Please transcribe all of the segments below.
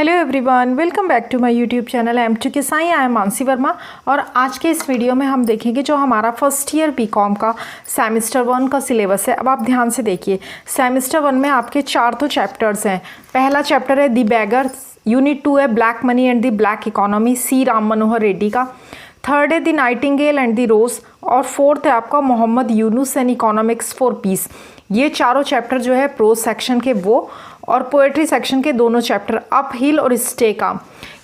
Hello everyone, welcome back to my YouTube channel M2 के साई। I am Mansi Verma और आज के इस वीडियो में हम देखेंगे जो हमारा फर्स्ट ईयर बीकॉम का सेमेस्टर 1 का सिलेबस है। अब आप ध्यान से देखिए, सेमेस्टर 1 में आपके 4 तो चैप्टर्स हैं। पहला चैप्टर है दी बैगर, यूनिट 2 है black money and the black economy, C Ram Manohar Reddy का। थर्ड है दी नाइटिंगेल एंड दी रोज, और फोर्थ है आपका Mohammad Yunus and economics for peace. ये चारों चैप्टर जो है प्रोज सेक्शन के वो, और पोएट्री सेक्शन के दोनों चैप्टर अप हिल और स्टे का,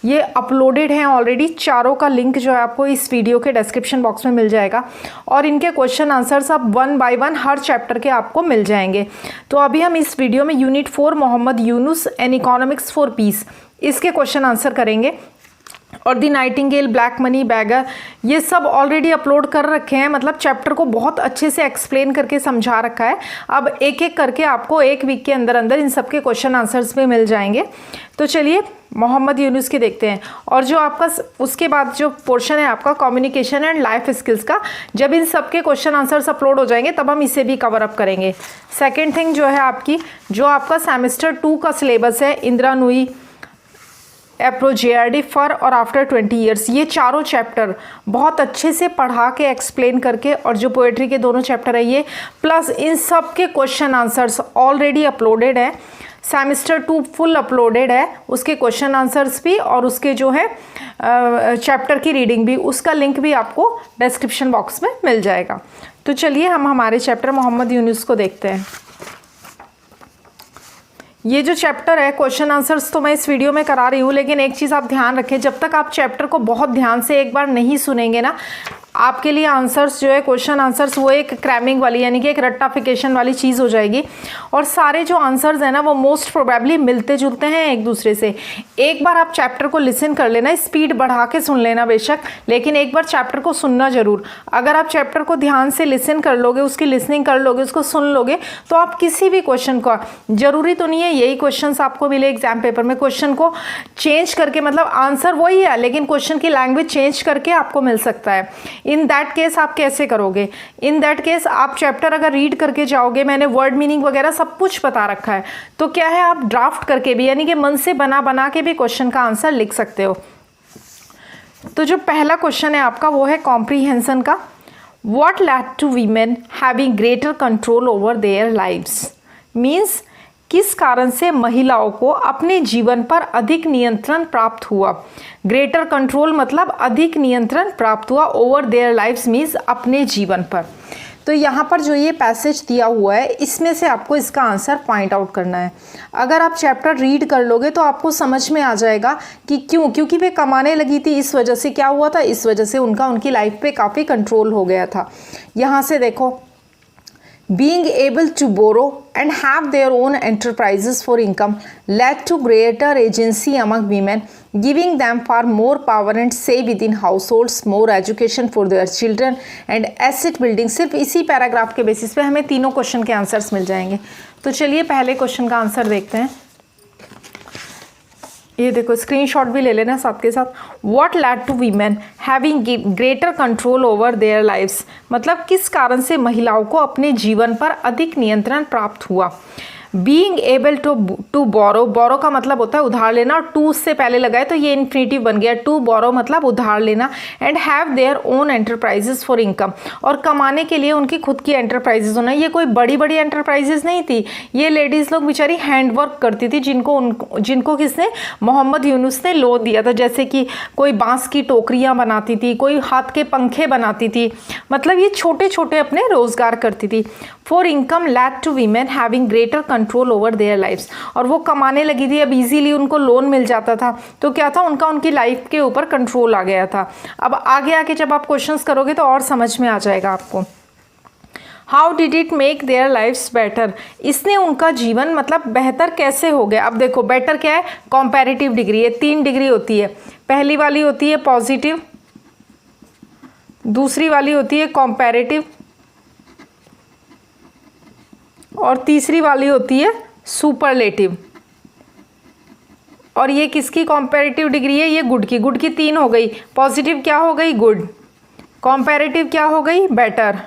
ये अपलोडेड हैं ऑलरेडी। चारों का लिंक जो है आपको इस वीडियो के डिस्क्रिप्शन बॉक्स में मिल जाएगा, और इनके क्वेश्चन आंसर्स अब 1 बाय 1 हर चैप्टर के आपको मिल जाएंगे। तो अभी हम इस वीडियो में unit 4 Mohammad Yunus and economics for peace, इसके क्वेश्चन आंसर करेंगे। और the nightingale, black money, beggar, ये सब ऑलरेडी अपलोड कर रखे हैं, मतलब चैप्टर को बहुत अच्छे से एक्सप्लेन करके समझा रखा है। अब एक एक करके आपको एक वीक के अंदर अंदर इन सब के क्वेश्चन आंसर्स भी मिल जाएंगे। तो चलिए मोहम्मद यूनुस के देखते हैं। और जो आपका उसके बाद जो पोर्शन है आपका कम्युनिकेशन एंड लाइफ स्किल्स का, जब इन सब के क्वेश्चन आंसर्स अपलोड हो जाएंगे तब हम इसे भी कवर अप करेंगे। सेकेंड थिंग जो है आपकी, जो आपका सेमेस्टर 2 का सिलेबस है, Indira Nooyi, appro, JRD, for और आफ्टर 20 ईयर्स, ये चारों चैप्टर बहुत अच्छे से पढ़ा के एक्सप्लेन करके, और जो पोएट्री के दोनों चैप्टर है ये, प्लस इन सब के क्वेश्चन आंसर्स ऑलरेडी अपलोडेड है। सेमेस्टर 2 फुल अपलोडेड है, उसके क्वेश्चन आंसर्स भी और उसके जो है चैप्टर की रीडिंग भी, उसका लिंक भी आपको डिस्क्रिप्शन बॉक्स में मिल जाएगा। तो चलिए हम हमारे चैप्टर मोहम्मद यूनुस को देखते हैं। ये जो चैप्टर है, क्वेश्चन आंसर्स तो मैं इस वीडियो में करा रही हूँ, लेकिन एक चीज़ आप ध्यान रखें, जब तक आप चैप्टर को बहुत ध्यान से एक बार नहीं सुनेंगे ना, आपके लिए आंसर्स जो है क्वेश्चन आंसर्स वो एक क्रैमिंग वाली, यानी कि एक रट्टाफिकेशन वाली चीज़ हो जाएगी। और सारे जो आंसर्स हैं ना वो मोस्ट प्रोबेबली मिलते जुलते हैं एक दूसरे से। एक बार आप चैप्टर को लिसन कर लेना, स्पीड बढ़ा के सुन लेना बेशक, लेकिन एक बार चैप्टर को सुनना ज़रूर। अगर आप चैप्टर को ध्यान से लिसन कर लोगे, उसकी लिसनिंग कर लोगे, उसको सुन लोगे, तो आप किसी भी क्वेश्चन का, जरूरी तो नहीं है यही क्वेश्चन आपको मिले एग्जाम पेपर में, क्वेश्चन को चेंज करके, मतलब आंसर वही है लेकिन क्वेश्चन की लैंग्वेज चेंज करके आपको मिल सकता है। इन दैट केस आप कैसे करोगे? इन दैट केस आप चैप्टर अगर रीड करके जाओगे, मैंने वर्ड मीनिंग वगैरह सब कुछ बता रखा है, तो क्या है आप ड्राफ्ट करके भी, यानी कि मन से बना बना के भी क्वेश्चन का आंसर लिख सकते हो। तो जो पहला क्वेश्चन है आपका वो है कॉम्प्रीहेंशन का। What led to women having greater control over their lives, means किस कारण से महिलाओं को अपने जीवन पर अधिक नियंत्रण प्राप्त हुआ। ग्रेटर कंट्रोल मतलब अधिक नियंत्रण प्राप्त हुआ, ओवर देयर लाइव्स मीन्स अपने जीवन पर। तो यहाँ पर जो ये पैसेज दिया हुआ है, इसमें से आपको इसका आंसर पॉइंट आउट करना है। अगर आप चैप्टर रीड कर लोगे तो आपको समझ में आ जाएगा कि क्यों, क्योंकि वे कमाने लगी थी, इस वजह से क्या हुआ था, इस वजह से उनकी लाइफ पे काफ़ी कंट्रोल हो गया था। यहाँ से देखो, being able to borrow and have their own enterprises for income led to greater agency among women, giving them far more power and say within households, more education for their children and asset building। सिर्फ इसी paragraph के basis पे हमें तीनों question के answers मिल जाएंगे। तो चलिए पहले क्वेश्चन का आंसर देखते हैं। ये देखो, स्क्रीनशॉट भी ले लेना साथ के साथ। What led to women having greater control over their lives, मतलब किस कारण से महिलाओं को अपने जीवन पर अधिक नियंत्रण प्राप्त हुआ। बीइंग एबल टू बोरो, बोरो का मतलब होता है उधार लेना, और टू से पहले लगाए तो ये इन्फिनिटिव बन गया, टू बोरो मतलब उधार लेना। And have their own enterprises for income, और कमाने के लिए उनकी खुद की एंटरप्राइजेस होना। ये कोई बड़ी बड़ी एंटरप्राइजेस नहीं थी, ये लेडीज़ लोग बेचारी हैंडवर्क करती थी, जिनको किसने, मोहम्मद यूनुस ने लोन दिया था। जैसे कि कोई बांस की टोकरियाँ बनाती थी, कोई हाथ के पंखे बनाती थी, मतलब ये छोटे छोटे अपने रोजगार करती थी। For income led to women having greater control over their lifes, और वो कमाने लगी थी, अब इजीली उनको लोन मिल जाता था, तो क्या था, उनकी लाइफ के ऊपर कंट्रोल आ गया था। अब आगे आके जब आप क्वेश्चंस करोगे तो और समझ में आ जाएगा आपको। How did it make their lifes better, इसने उनका जीवन मतलब बेहतर कैसे हो गया। अब देखो, बेटर क्या है, कॉम्पैरेटिव डिग्री है, 3 डिग्री होती है। पहली वाली होती है पॉजिटिव, दूसरी वाली होती है कॉम्पैरेटिव, और तीसरी वाली होती है सुपरलेटिव। और ये किसकी कॉम्पैरेटिव डिग्री है, ये गुड की 3 हो गई। पॉजिटिव क्या हो गई, गुड, कॉम्पैरेटिव क्या हो गई, बेटर,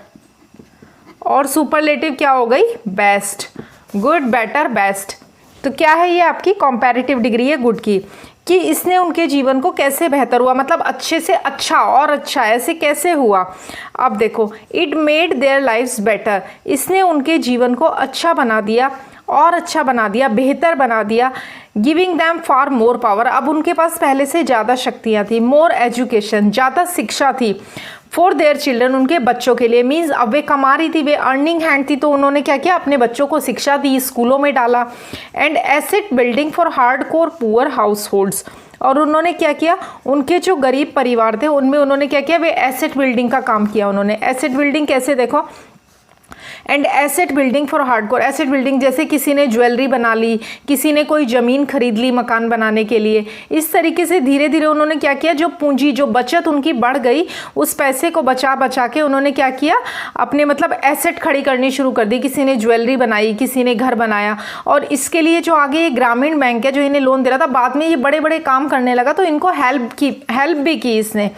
और सुपरलेटिव क्या हो गई, बेस्ट। गुड, बेटर, बेस्ट, तो क्या है ये आपकी कंपैरेटिव डिग्री है गुड की, कि इसने उनके जीवन को कैसे बेहतर हुआ, मतलब अच्छे से अच्छा और अच्छा ऐसे कैसे हुआ। अब देखो, it made their lives better, इसने उनके जीवन को अच्छा बना दिया और अच्छा बना दिया, बेहतर बना दिया। गिविंग दैम फार मोर पावर, अब उनके पास पहले से ज़्यादा शक्तियाँ थी। मोर एजुकेशन, ज़्यादा शिक्षा थी। फॉर देयर चिल्ड्रन, उनके बच्चों के लिए, मीन्स अब वे कमा रही थी, वे अर्निंग हैंड थी, तो उन्होंने क्या किया, अपने बच्चों को शिक्षा दी, स्कूलों में डाला। And asset building for hard core poor house holds, और उन्होंने क्या किया, उनके जो गरीब परिवार थे उनमें उन्होंने क्या किया, वे एसेट बिल्डिंग का काम किया। उन्होंने एसेट बिल्डिंग कैसे, देखो, and asset building for hardcore, asset building जैसे किसी ने ज्वेलरी बना ली, किसी ने कोई ज़मीन खरीद ली मकान बनाने के लिए। इस तरीके से धीरे धीरे उन्होंने क्या किया, जो पूंजी, जो बचत उनकी बढ़ गई, उस पैसे को बचा बचा के उन्होंने क्या किया, अपने मतलब एसेट खड़ी करनी शुरू कर दी। किसी ने ज्वेलरी बनाई, किसी ने घर बनाया। और इसके लिए जो आगे ये ग्रामीण बैंक है जो इन्हें लोन दे रहा था, बाद में ये बड़े बड़े काम करने लगा, तो इनको हेल्प भी की इसने।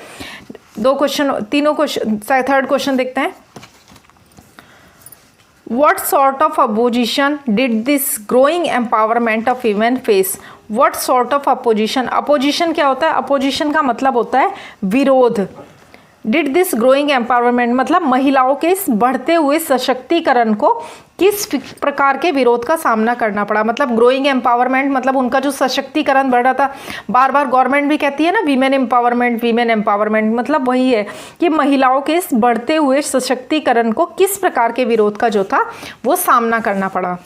2 क्वेश्चन, तीनों क्वेश्चन, थर्ड क्वेश्चन देखते हैं। What sort of opposition did this growing empowerment of women face? What sort of opposition? Opposition क्या होता है? Opposition का मतलब होता है विरोध। डिड दिस ग्रोइंग एम्पावरमेंट मतलब महिलाओं के इस बढ़ते हुए सशक्तिकरण को किस प्रकार के विरोध का सामना करना पड़ा। मतलब ग्रोइंग एम्पावरमेंट मतलब उनका जो सशक्तिकरण बढ़ रहा था, बार बार गवर्नमेंट भी कहती है ना वीमेन एम्पावरमेंट, मतलब वही है कि महिलाओं के इस बढ़ते हुए सशक्तिकरण को किस प्रकार के विरोध का जो था वो सामना करना पड़ा।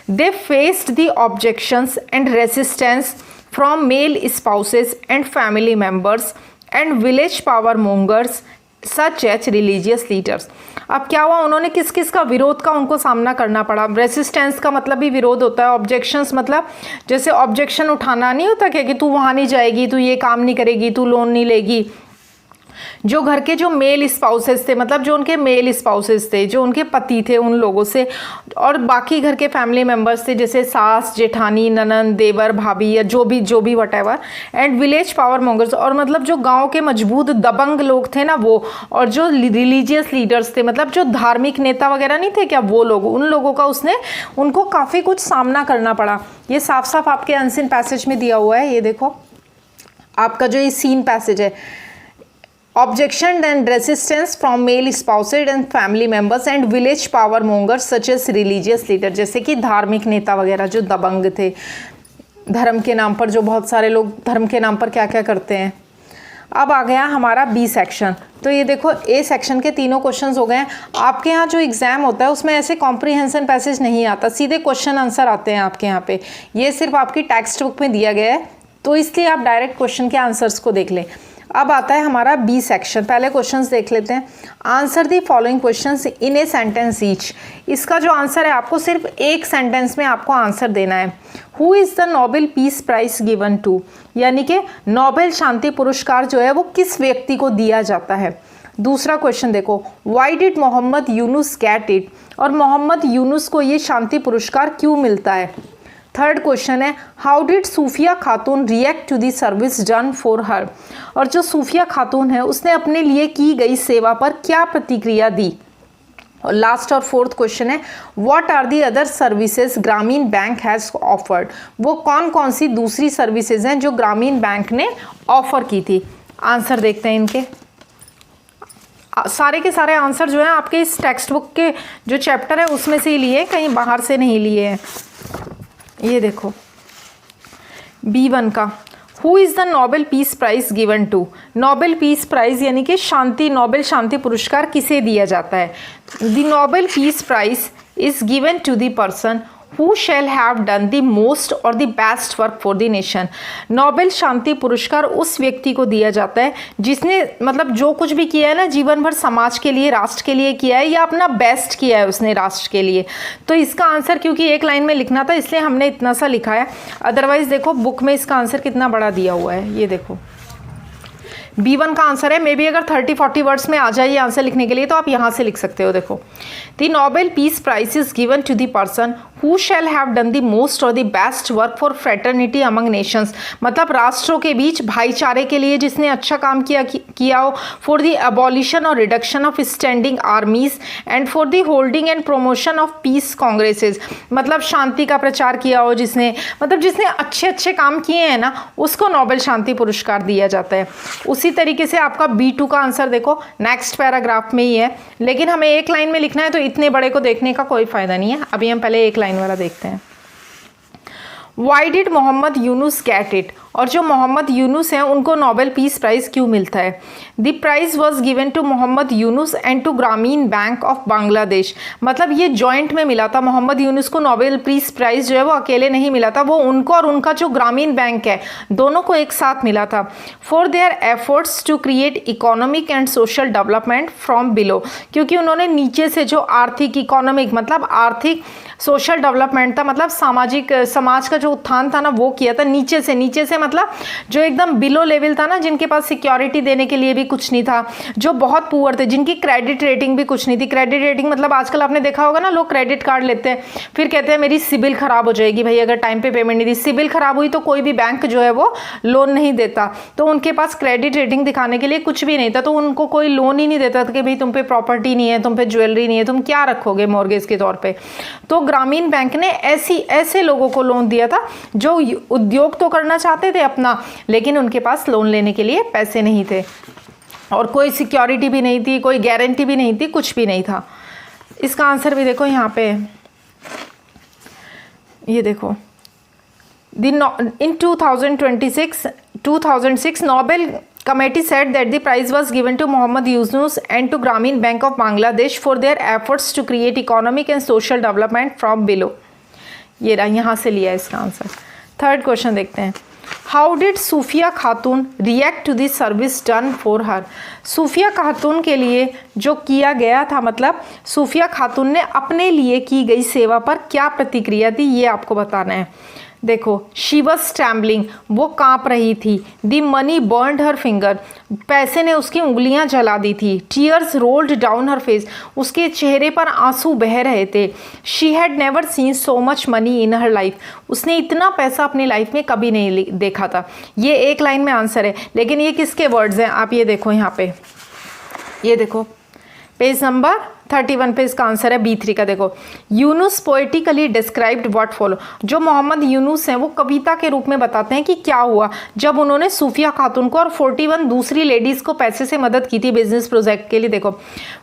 They faced the objections and resistance from male spouses and family members and village power mongers such as religious leaders. अब क्या हुआ, उन्होंने किस किस का विरोध का उनको सामना करना पड़ा। रेसिस्टेंस का मतलब भी विरोध होता है। ऑब्जेक्शंस मतलब जैसे ऑब्जेक्शन उठाना नहीं होता क्या, कि तू वहाँ नहीं जाएगी, तू ये काम नहीं करेगी, तू लोन नहीं लेगी। जो घर के जो मेल स्पाउसेस थे, मतलब जो उनके मेल स्पाउसेस थे, जो उनके पति थे, उन लोगों से, और बाकी घर के फैमिली मेम्बर्स थे जैसे सास, जेठानी, ननन, देवर, भाभी या जो भी whatever, and village power mongers, और मतलब जो गांव के मजबूत दबंग लोग थे ना वो, और जो रिलीजियस लीडर्स थे, मतलब जो धार्मिक नेता वगैरह नहीं थे क्या, वो लोग, उन लोगों का उनको काफ़ी कुछ सामना करना पड़ा। ये साफ साफ आपके अनसीन पैसेज में दिया हुआ है। ये देखो आपका जो ये सीन पैसेज है, objection and resistance from male spouses and family members and village power mongers such as religious leader, जैसे कि धार्मिक नेता वगैरह जो दबंग थे, धर्म के नाम पर, जो बहुत सारे लोग धर्म के नाम पर क्या क्या करते हैं। अब आ गया हमारा बी सेक्शन। तो ये देखो ए सेक्शन के तीनों क्वेश्चंस हो गए हैं। आपके यहाँ जो एग्जाम होता है उसमें ऐसे कॉम्प्रिहेंशन पैसेज नहीं आता, सीधे क्वेश्चन आंसर आते हैं आपके यहाँ पे। ये सिर्फ आपकी टेक्स्ट बुक में दिया गया है, तो इसलिए आप डायरेक्ट क्वेश्चन के आंसर्स को देख लें। अब आता है हमारा बी सेक्शन। पहले क्वेश्चंस देख लेते हैं। Answer the following questions in a sentence each. इसका जो आंसर है आपको सिर्फ एक सेंटेंस में आपको आंसर देना है। Who is the Nobel peace prize given to, यानी कि नोबेल शांति पुरस्कार जो है वो किस व्यक्ति को दिया जाता है। दूसरा क्वेश्चन देखो, why did Mohammad Yunus get it, और मोहम्मद यूनुस को ये शांति पुरस्कार क्यों मिलता है। थर्ड क्वेश्चन है, how did Sufiya Khatun react to the service done for her, और जो सूफिया खातून है उसने अपने लिए की गई सेवा पर क्या प्रतिक्रिया दी। और लास्ट और फोर्थ क्वेश्चन है, what are the other services Grameen Bank has offered, वो कौन कौन सी दूसरी सर्विसेज हैं जो ग्रामीण बैंक ने ऑफर की थी। आंसर देखते हैं इनके। सारे के सारे आंसर जो है आपके इस टेक्स्ट बुक के जो चैप्टर है उसमें से ही लिए, कहीं बाहर से नहीं लिए हैं। ये देखो B1 का, who is the Nobel peace prize given to, Nobel peace prize यानी कि शांति, नोबेल शांति पुरस्कार किसे दिया जाता है। The Nobel peace prize is given to the person who shall have done the most or the best work for the nation. Nobel शांति पुरस्कार उस व्यक्ति को दिया जाता है जिसने मतलब जो कुछ भी किया है ना जीवन भर, समाज के लिए, राष्ट्र के लिए किया है, या अपना बेस्ट किया है उसने राष्ट्र के लिए। तो इसका आंसर क्योंकि एक लाइन में लिखना था इसलिए हमने इतना सा लिखा है, अदरवाइज देखो बुक में इसका आंसर कितना बड़ा दिया हुआ है। ये देखो B1 का आंसर है। मे बी अगर 30-40 वर्ड्स में आ जाए ये आंसर लिखने के लिए तो आप यहाँ से लिख सकते हो। देखो, the Nobel peace prize is given to the person who shall have done the most or the best work for fraternity among nations, मतलब राष्ट्रों के बीच भाईचारे के लिए जिसने अच्छा काम किया हो, for the abolition or reduction of standing armies and for the holding and promotion of peace congresses, मतलब शांति का प्रचार किया हो जिसने, मतलब जिसने अच्छे अच्छे काम किए हैं ना, उसको नोबेल शांति पुरस्कार दिया जाता है। उसी तरीके से आपका B2 का आंसर देखो नेक्स्ट पैराग्राफ में ही है, लेकिन हमें एक लाइन में लिखना है तो इतने बड़े को देखने का कोई फायदा नहीं है। अभी हम पहले एक लाइन वाला देखते हैं। Why did Mohammad Yunus get it, और जो मोहम्मद यूनुस हैं उनको नोबेल पीस प्राइज़ क्यों मिलता है? The prize was given to Mohammad Yunus and to Grameen Bank of Bangladesh, मतलब ये जॉइंट में मिला था। मोहम्मद यूनुस को नोबेल पीस प्राइज़ जो है वो अकेले नहीं मिला था, वो उनको और उनका जो ग्रामीण बैंक है दोनों को एक साथ मिला था। For their efforts to create economic and social development from below, क्योंकि उन्होंने नीचे से जो आर्थिक इकोनॉमिक मतलब आर्थिक सोशल डेवलपमेंट था, मतलब सामाजिक समाज का जो उत्थान था ना वो किया था नीचे से मतलब जो एकदम बिलो लेवल था ना, जिनके पास सिक्योरिटी देने के लिए भी कुछ नहीं था, जो बहुत पुअर थे, जिनकी क्रेडिट रेटिंग भी कुछ नहीं थी। क्रेडिट रेटिंग मतलब आजकल आपने देखा होगा ना, लोग क्रेडिट कार्ड लेते हैं फिर कहते हैं मेरी सिबिल खराब हो जाएगी भाई अगर टाइम पे पेमेंट नहीं दी। सिबिल खराब हुई तो कोई भी बैंक जो है वो लोन नहीं देता, तो उनके पास क्रेडिट रेटिंग दिखाने के लिए कुछ भी नहीं था, तो उनको कोई लोन ही नहीं देता था कि भाई तुम पे प्रॉपर्टी नहीं है, तुम पे ज्वेलरी नहीं है, तुम क्या रखोगे मॉर्गेज के तौर पर। तो ग्रामीण बैंक ने ऐसे लोगों को लोन दिया था जो उद्योग तो करना चाहते थे अपना, लेकिन उनके पास लोन लेने के लिए पैसे नहीं थे और कोई सिक्योरिटी भी नहीं थी, कोई गारंटी भी नहीं थी, कुछ भी नहीं था। इसका आंसर भी देखो यहाँ पे, ये देखो इन 2006 Nobel committee said that the prize was given to Mohammad Yunus and to Grameen Bank of Bangladesh for their efforts to create economic and social development from below। ये रहा, यहाँ से लिया इसका आंसर। थर्ड क्वेश्चन देखते हैं। How did Sufiya Khatun react to this service done for her, Sufiya Khatun के लिए जो किया गया था, मतलब सूफिया खातून ने अपने लिए की गई सेवा पर क्या प्रतिक्रिया दी, ये आपको बताना है। देखो शी वॉज ट्रैम्बलिंग, वो काँप रही थी। The money burned her finger, पैसे ने उसकी उंगलियां जला दी थी। टीयर्स रोल्ड डाउन हर फेस, उसके चेहरे पर आंसू बह रहे थे। She had never seen so much money in her life, उसने इतना पैसा अपनी लाइफ में कभी नहीं देखा था। ये एक लाइन में आंसर है, लेकिन ये किसके वर्ड्स हैं आप ये देखो यहाँ पे, ये देखो पेज नंबर 31 पे इसका आंसर है B3 का। देखो Yunus poetically described what follow, जो मोहम्मद यूनुस हैं वो कविता के रूप में बताते हैं कि क्या हुआ जब उन्होंने सूफिया खातून को और 41 दूसरी लेडीज़ को पैसे से मदद की थी बिजनेस प्रोजेक्ट के लिए। देखो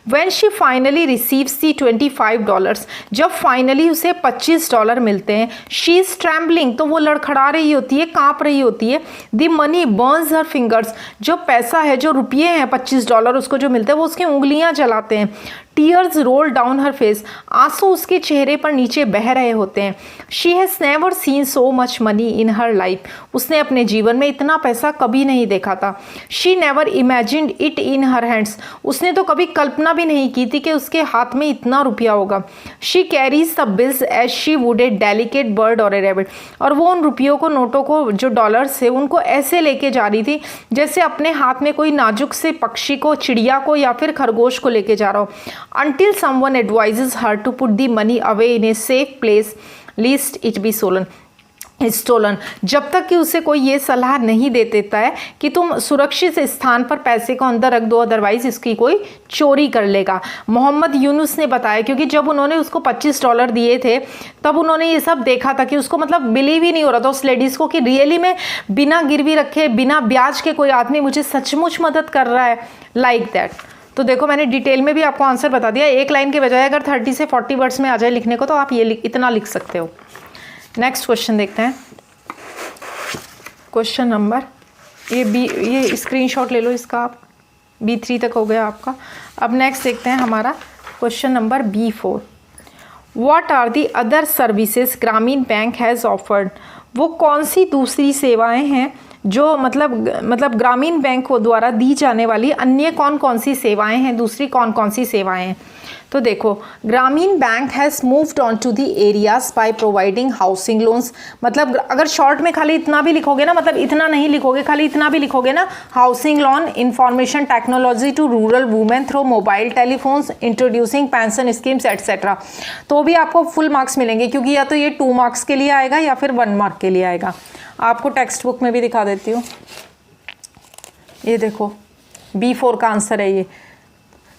व्हेन शी फाइनली रिसीव्स दी $25, जब फाइनली उसे $25 मिलते हैं, शी इज ट्रैम्बलिंग, तो वो लड़खड़ा रही होती है, काँप रही होती है। The money Burns her fingers, जो पैसा है, जो रुपये हैं $25 उसको जो मिलते हैं वो उसकी उंगलियां जलाते हैं। टीयर्स रोल डाउन हर फेस, आंसू उसके चेहरे पर नीचे बह रहे होते हैं। She has never seen so much money in her life, उसने अपने जीवन में इतना पैसा कभी नहीं देखा था। She never imagined it in her hands, उसने तो कभी कल्पना भी नहीं की थी कि उसके हाथ में इतना रुपया होगा। She carries the bills as she would a delicate bird or a rabbit, और वो उन रुपयों को, नोटों को, जो डॉलर्स थे उनको ऐसे लेके जा रही थी जैसे अपने हाथ में कोई नाजुक से पक्षी को, चिड़िया को या फिर खरगोश को लेके जा रहा हो। Until someone advises her to put the money away in a safe place, lest it be stolen, जब तक कि उसे कोई ये सलाह नहीं दे देता है कि तुम सुरक्षित स्थान पर पैसे को अंदर रख दो, अदरवाइज इसकी कोई चोरी कर लेगा। मोहम्मद यूनुस ने बताया, क्योंकि जब उन्होंने उसको $25 दिए थे तब उन्होंने ये सब देखा था कि उसको मतलब बिलीव ही नहीं हो रहा था उस लेडीज़ को कि रियली में बिना गिरवी रखे, बिना ब्याज के कोई आदमी मुझे सचमुच मदद कर रहा है, लाइक दैट। तो देखो मैंने डिटेल में भी आपको आंसर बता दिया, एक लाइन के बजाय अगर 30 से 40 वर्ड्स में आ जाए लिखने को तो आप ये इतना लिख सकते हो। नेक्स्ट क्वेश्चन देखते हैं। क्वेश्चन नंबर ये स्क्रीनशॉट ले लो इसका, आप B3 तक हो गया आपका। अब नेक्स्ट देखते हैं हमारा question number B4। What are the other services Grameen Bank has offered, वो कौन सी दूसरी सेवाएं हैं जो मतलब ग्रामीण बैंक द्वारा दी जाने वाली अन्य कौन कौन सी सेवाएं हैं, दूसरी कौन कौन सी सेवाएं हैं। तो देखो, Grameen Bank has moved on to the areas by providing housing loans. मतलब अगर शॉर्ट में खाली इतना भी लिखोगे ना, मतलब इतना नहीं लिखोगे, खाली इतना भी लिखोगे ना, housing loan, information technology to rural women through mobile telephones, introducing pension schemes etcetera, तो भी आपको फुल मार्क्स मिलेंगे, क्योंकि या तो ये 2 मार्क्स के लिए आएगा या फिर 1 मार्क के लिए आएगा। आपको टेक्स्ट बुक में भी दिखा देती हूँ, ये देखो B4 का आंसर है ये।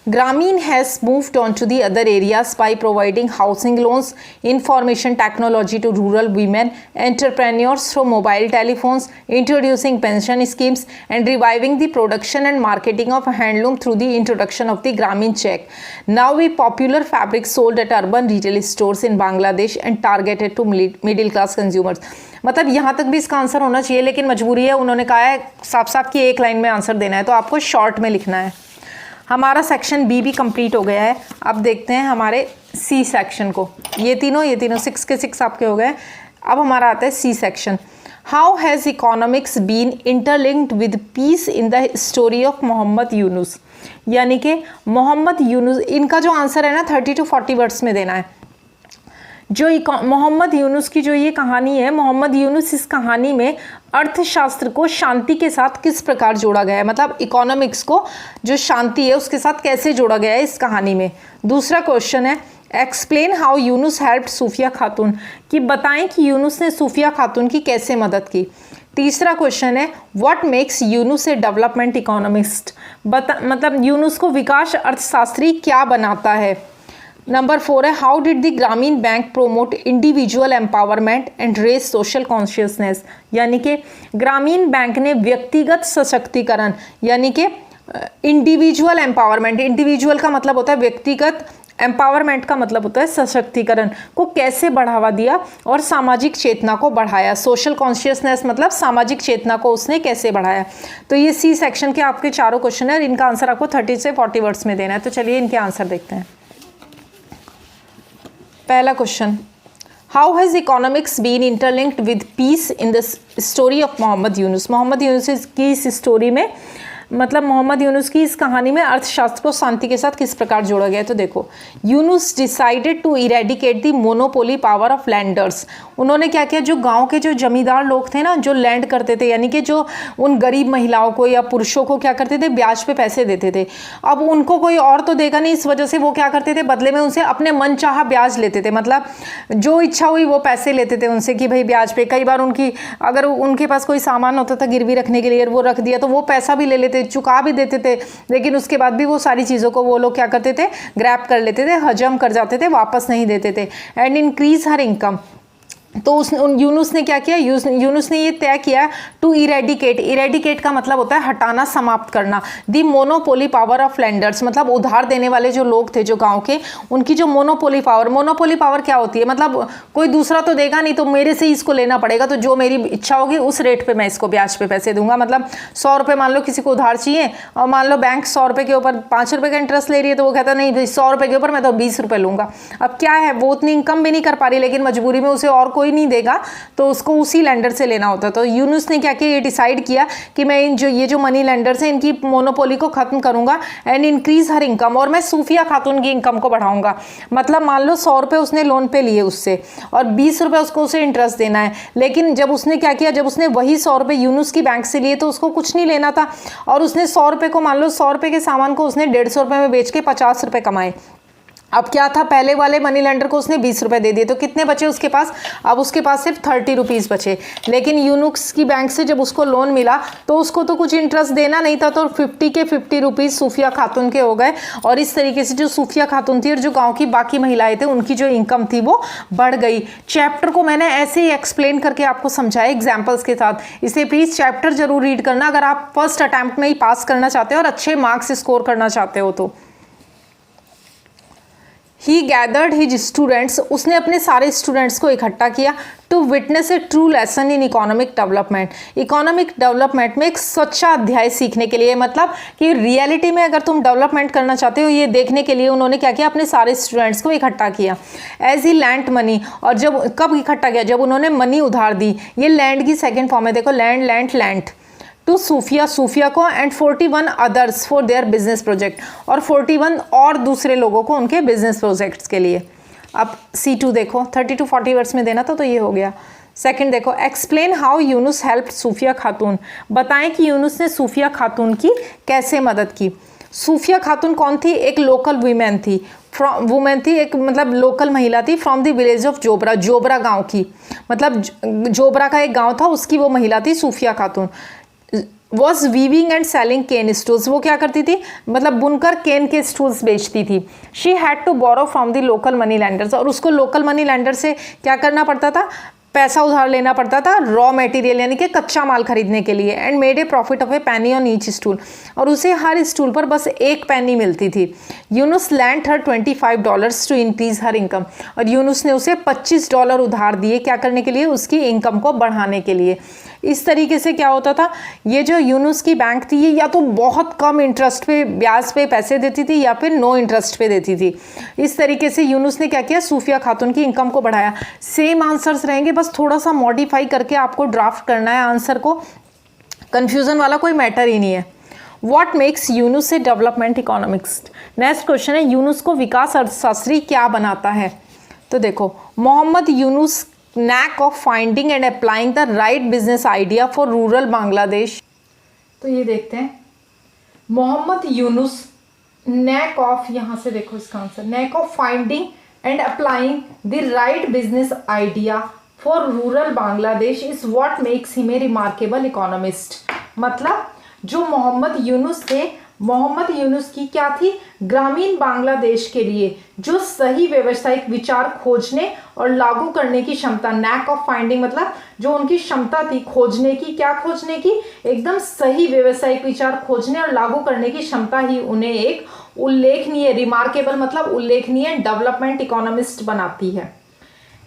Grameen has moved on to the other areas by providing housing loans, information technology to rural women, entrepreneurs through mobile telephones, introducing pension schemes, and reviving the production and marketing of handloom through the introduction of the Grameen check. Now a popular fabric sold at urban retail stores in Bangladesh and targeted to middle class consumers. मतलब यहाँ तक भी इसका answer होना चाहिए, लेकिन मजबूरी है, उन्होंने कहा है साफ साफ कि एक लाइन में आंसर देना है, तो आपको शॉर्ट में लिखना है। हमारा सेक्शन बी भी कंप्लीट हो गया है। अब देखते हैं हमारे सी सेक्शन को। ये तीनों 6 के 6 आपके हो गए। अब हमारा आता है C section. How has economics been interlinked with peace in the story of Mohammad Yunus. यानी कि मोहम्मद यूनुस, इनका जो आंसर है ना 30 to 40 वर्ड्स में देना है। जो मोहम्मद यूनुस की जो ये कहानी है, मोहम्मद यूनुस, इस कहानी में अर्थशास्त्र को शांति के साथ किस प्रकार जोड़ा गया है, मतलब इकोनॉमिक्स को जो शांति है उसके साथ कैसे जोड़ा गया है इस कहानी में। दूसरा क्वेश्चन है एक्सप्लेन हाउ यूनुस हेल्प्ड सूफिया खातून, कि बताएं कि यूनुस ने सूफिया खातून की कैसे मदद की। तीसरा क्वेश्चन है what makes Yunus a development economist, मतलब यूनुस को विकास अर्थशास्त्री क्या बनाता है। नंबर 4 है how did the Grameen bank promote individual empowerment and raise social consciousness, यानी कि ग्रामीण बैंक ने व्यक्तिगत सशक्तिकरण, यानी कि इंडिविजुअल एम्पावरमेंट, इंडिविजुअल का मतलब होता है व्यक्तिगत, एम्पावरमेंट का मतलब होता है सशक्तिकरण, को कैसे बढ़ावा दिया और सामाजिक चेतना को बढ़ाया। सोशल कॉन्शियसनेस मतलब सामाजिक चेतना को उसने कैसे बढ़ाया। तो ये सी सेक्शन के आपके चारों क्वेश्चन है और इनका आंसर आपको 30 से 40 वर्ड्स में देना है। तो चलिए इनके आंसर देखते हैं। पहला question, how has economics been interlinked with peace in the story of Mohammad Yunus. Mohammad Yunus की इस स्टोरी में, मतलब मोहम्मद यूनुस की इस कहानी में अर्थशास्त्र को शांति के साथ किस प्रकार जोड़ा गया है। तो देखो, Yunus decided to eradicate the monopoly power of lenders. उन्होंने क्या किया, जो गांव के जो जमींदार लोग थे ना, जो लैंड करते थे, यानी कि जो उन गरीब महिलाओं को या पुरुषों को क्या करते थे, ब्याज पे पैसे देते थे। अब उनको कोई और तो देगा नहीं, इस वजह से वो क्या करते थे, बदले में उनसे अपने मन चाहा ब्याज लेते थे। मतलब जो इच्छा हुई वो पैसे लेते थे उनसे कि भाई ब्याज पे। कई बार उनकी, अगर उनके पास कोई सामान होता था गिरवी रखने के लिए, वो रख दिया तो वो पैसा भी ले लेते, चुका भी देते थे, लेकिन उसके बाद भी वो सारी चीज़ों को वो लोग क्या करते थे, ग्रैब कर लेते थे, हजम कर जाते थे, वापस नहीं देते थे। And increase her income. तो यूनुस ने क्या किया, यूनुस ने ये तय किया टू इरेडिकेट। इरेडिकेट का मतलब होता है हटाना, समाप्त करना। दी मोनोपोली पावर ऑफ लैंडर्स, मतलब उधार देने वाले जो लोग थे जो गांव के, उनकी जो मोनोपोली पावर, मोनोपोली पावर क्या होती है, मतलब कोई दूसरा तो देगा नहीं तो मेरे से ही इसको लेना पड़ेगा, तो जो मेरी इच्छा होगी उस रेट पे मैं इसको ब्याज पे पैसे दूंगा। मतलब 100 रुपये मान लो किसी को उधार चाहिए और मान लो बैंक 100 रुपये के ऊपर 5 रुपये का इंटरेस्ट ले रही है, तो वो कहता नहीं भाई 100 रुपये के ऊपर मैं तो 20 रुपये लूंगा। अब क्या है, वो उतनी इनकम भी नहीं कर पा रही, लेकिन मजबूरी में उसे और कोई नहीं देगा तो उसको उसी लैंडर से लेना होता। तो यूनुस ने क्या किया, ये डिसाइड किया कि मैं ये जो मनी लैंडर्स हैं इनकी मोनोपोली को खत्म करूंगा एंड इंक्रीज हर इनकम, और मैं सूफिया खातून की इनकम को बढ़ाऊंगा। मतलब मान लो 100 रुपये उसने लोन पे लिए उससे और 20 रुपये उसको उसे इंटरेस्ट देना है, लेकिन जब उसने क्या किया, जब उसने वही 100 रुपये यूनुस की बैंक से लिए तो उसको कुछ नहीं लेना था, और उसने 100 रुपये को, मान लो 100 रुपये के सामान को उसने 150 रुपये में बेच के 50 रुपये कमाए। अब क्या था, पहले वाले मनी लेंडर को उसने 20 रुपये दे दिए, तो कितने बचे उसके पास, अब उसके पास सिर्फ 30 रुपीज़ बचे। लेकिन यूनुस की बैंक से जब उसको लोन मिला तो उसको तो कुछ इंटरेस्ट देना नहीं था, तो 50 के 50 रुपीज़ सूफिया खातून के हो गए, और इस तरीके से जो सूफिया खातून थी और जो गाँव की बाकी महिलाएं थे उनकी जो इनकम थी वो बढ़ गई। चैप्टर को मैंने ऐसे ही एक्सप्लेन करके आपको समझाया एग्जाम्पल्स के साथ, इसलिए प्लीज़ चैप्टर जरूर रीड करना अगर आप फर्स्ट अटैम्प्ट में ही पास करना चाहते हो और अच्छे मार्क्स स्कोर करना चाहते हो तो। ही गैदर्ड हिज स्टूडेंट्स, उसने अपने सारे स्टूडेंट्स को इकट्ठा किया to witness a true lesson in economic development, economic development में एक सच्चा अध्याय सीखने के लिए, मतलब कि रियलिटी में अगर तुम डेवलपमेंट करना चाहते हो ये देखने के लिए उन्होंने क्या किया, अपने सारे स्टूडेंट्स को इकट्ठा किया। एज ही लैंड मनी, और जब कब इकट्ठा किया, जब उन्होंने मनी उधार दी, ये लैंड की सेकेंड फॉर्म है, देखो लैंड लैंड लैंड, टू सूफिया, सूफिया को, and 41 others for their business project, और 41 और दूसरे लोगों को उनके बिजनेस प्रोजेक्ट्स के लिए। अब C2 देखो, 30 to 40 वर्ड्स में देना तो ये हो गया। सेकंड देखो, एक्सप्लेन हाउ यूनुस हेल्प्ड सूफिया खातून, बताएं कि यूनुस ने सूफिया खातून की कैसे मदद की। सूफिया खातून कौन थी, एक लोकल वुमेन थी, वुमेन थी, एक मतलब लोकल महिला थी, फ्रॉम द विलेज ऑफ जोबरा, जोबरा गांव की, मतलब जोबरा का एक गांव था, उसकी वो महिला थी Sufia Khatun. Was weaving and selling cane stools, वो क्या करती थी, मतलब बुनकर केन के स्टूल्स बेचती थी। She had to borrow from the local money lenders, और उसको लोकल मनी लैंडर से क्या करना पड़ता था, पैसा उधार लेना पड़ता था रॉ मटेरियल यानी कि कच्चा माल खरीदने के लिए। And made a profit of A Penney on each stool, और उसे हर स्टूल पर बस एक पेनी मिलती थी। Yunus lend her $25 to increase her income, और यूनुस ने उसे $25 उधार दिए, क्या करने के लिए, उसकी इनकम को बढ़ाने के लिए। इस तरीके से क्या होता था, ये जो यूनुस की बैंक थी ये या तो बहुत कम इंटरेस्ट पे, ब्याज पे पैसे देती थी, या फिर नो इंटरेस्ट पे देती थी। इस तरीके से यूनुस ने क्या किया, सूफिया खातून की इनकम को बढ़ाया। सेम आंसर्स रहेंगे, बस थोड़ा सा मॉडिफाई करके आपको ड्राफ्ट करना है आंसर को, कंफ्यूजन वाला कोई मैटर ही नहीं है। What makes Yunus a development economist, next question है, यूनुस को विकास अर्थशास्त्री क्या बनाता है। तो देखो, Mohammad Yunus knack of finding and applying the right business idea for rural Bangladesh। तो ये देखते हैं, मोहम्मद यूनुस knack of, यहाँ से देखो इसका answer, knack of finding and applying the right business idea for rural Bangladesh is what makes him a remarkable economist। मतलब जो मोहम्मद यूनुस थे, मोहम्मद यूनुस की क्या थी, ग्रामीण बांग्लादेश के लिए जो सही व्यावसायिक विचार खोजने और लागू करने की क्षमता, नैक ऑफ फाइंडिंग मतलब जो उनकी क्षमता थी खोजने की, क्या खोजने की, एकदम सही व्यावसायिक विचार खोजने और लागू करने की क्षमता ही उन्हें एक उल्लेखनीय, रिमार्केबल मतलब उल्लेखनीय डेवलपमेंट इकोनॉमिस्ट बनाती है।